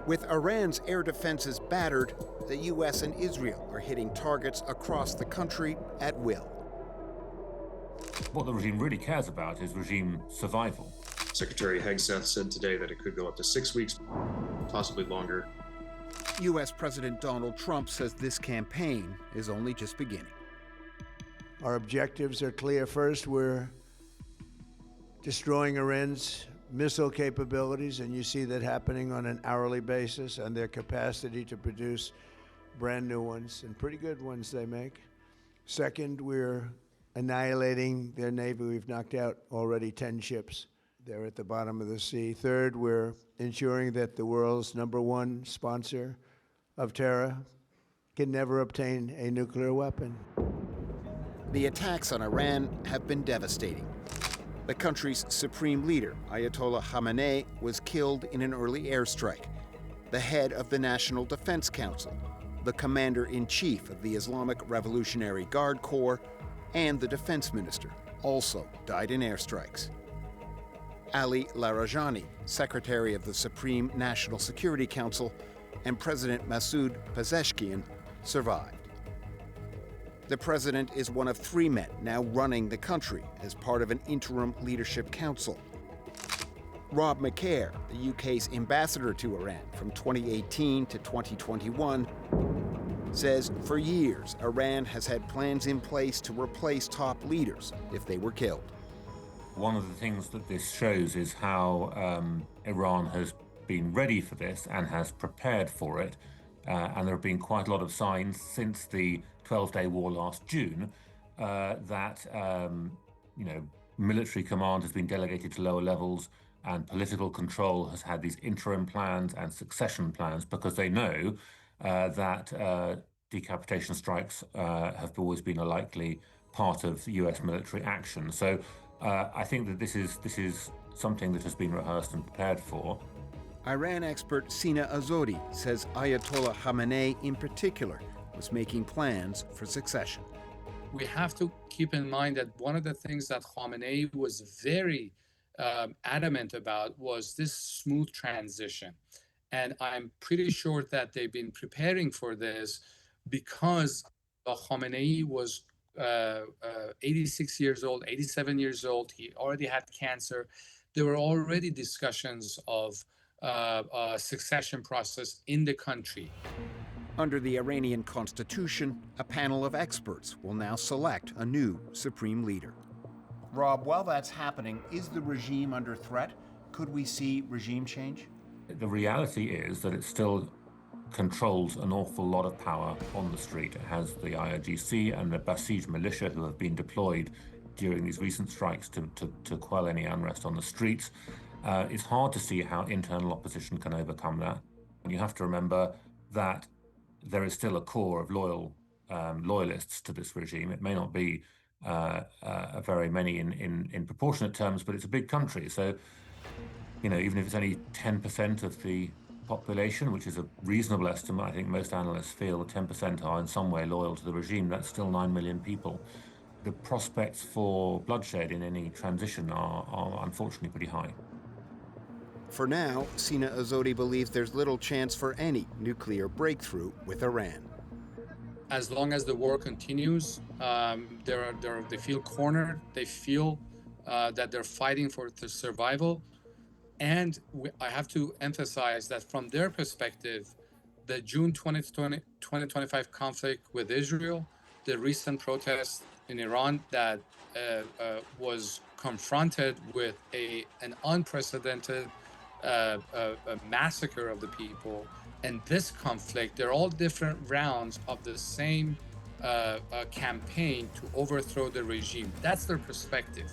With Iran's air defenses battered, the U.S. and Israel are hitting targets across the country at will. What the regime really cares about is regime survival. Secretary Hegseth said today that it could go up to 6 weeks, possibly longer. U.S. President Donald Trump says this campaign is only just beginning. Our objectives are clear. First, we're destroying Iran's missile capabilities, and you see that happening on an hourly basis, and their capacity to produce brand new ones, and pretty good ones they make. Second, we're annihilating their navy. We've knocked out already 10 ships. They're at the bottom of the sea. Third, we're ensuring that the world's #1 sponsor of terror can never obtain a nuclear weapon. The attacks on Iran have been devastating. The country's supreme leader, Ayatollah Khamenei, was killed in an early airstrike. The head of the National Defense Council, the commander-in-chief of the Islamic Revolutionary Guard Corps, and the defense minister also died in airstrikes. Ali Larijani, secretary of the Supreme National Security Council, and President Masoud Pezeshkian survived. The president is one of 3 men now running the country as part of an interim leadership council. Rob McCare, the UK's ambassador to Iran from 2018 to 2021, says for years Iran has had plans in place to replace top leaders if they were killed. One of the things that this shows is how Iran has been ready for this and has prepared for it. And there have been quite a lot of signs since the 12-day war last June that military command has been delegated to lower levels, and political control has had these interim plans and succession plans because they know that decapitation strikes have always been a likely part of U.S. military action. So I think that this is something that has been rehearsed and prepared for. Iran expert Sina Azodi says Ayatollah Khamenei in particular was making plans for succession. We have to keep in mind that one of the things that Khamenei was very adamant about was this smooth transition. And I'm pretty sure that they've been preparing for this because Khamenei was 86 years old, 87 years old. He already had cancer. There were already discussions of a succession process in the country. Under the Iranian constitution, a panel of experts will now select a new supreme leader. Rob, while that's happening, is the regime under threat? Could we see regime change? The reality is that it still controls an awful lot of power on the street. It has the IRGC and the Basij militia who have been deployed during these recent strikes to quell any unrest on the streets. It's hard to see how internal opposition can overcome that. And you have to remember that there is still a core of loyalists to this regime. It may not be very many in proportionate terms, but it's a big country. So, even if it's only 10% of the population, which is a reasonable estimate, I think most analysts feel that 10% are in some way loyal to the regime. That's still 9 million people. The prospects for bloodshed in any transition are unfortunately pretty high. For now, Sina Azodi believes there's little chance for any nuclear breakthrough with Iran. As long as the war continues, they feel cornered. They feel that they're fighting for the survival. And I have to emphasize that from their perspective, the June 2025 conflict with Israel, the recent protests in Iran that was confronted with an unprecedented a massacre of the people, and this conflict, they're all different rounds of the same campaign to overthrow the regime. That's their perspective.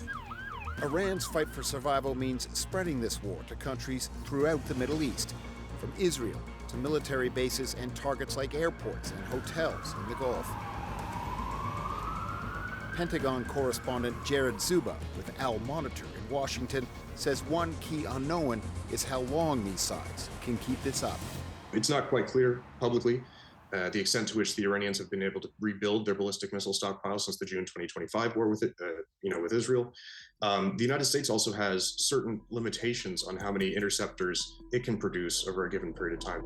Iran's fight for survival means spreading this war to countries throughout the Middle East, from Israel to military bases and targets like airports and hotels in the Gulf. Pentagon correspondent Jared Zuba with Al Monitor in Washington says one key unknown is how long these sides can keep this up. It's not quite clear publicly the extent to which the Iranians have been able to rebuild their ballistic missile stockpile since the June 2025 war with with Israel. The United States also has certain limitations on how many interceptors it can produce over a given period of time.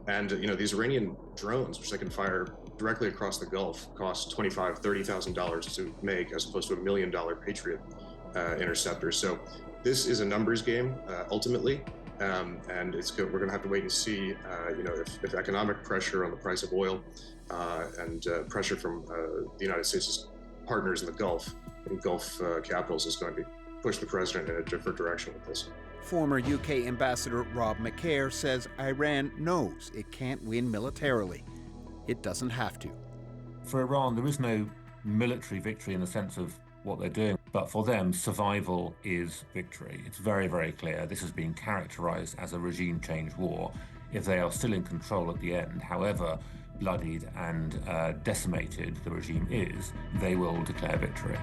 And these Iranian drones, which they can fire directly across the Gulf, cost $25,000, $30,000 to make, as opposed to $1 million Patriot interceptor. So this is a numbers game ultimately. And we're going to have to wait and see, if economic pressure on the price of oil and pressure from the United States' partners in the Gulf, capitals, is going to push the president in a different direction with this. Former UK Ambassador Rob McCare says Iran knows it can't win militarily. It doesn't have to. For Iran, there is no military victory in the sense of what they're doing, but for them, survival is victory. It's very, very clear. This has been characterized as a regime change war. If they are still in control at the end, however bloodied and decimated the regime is, they will declare victory.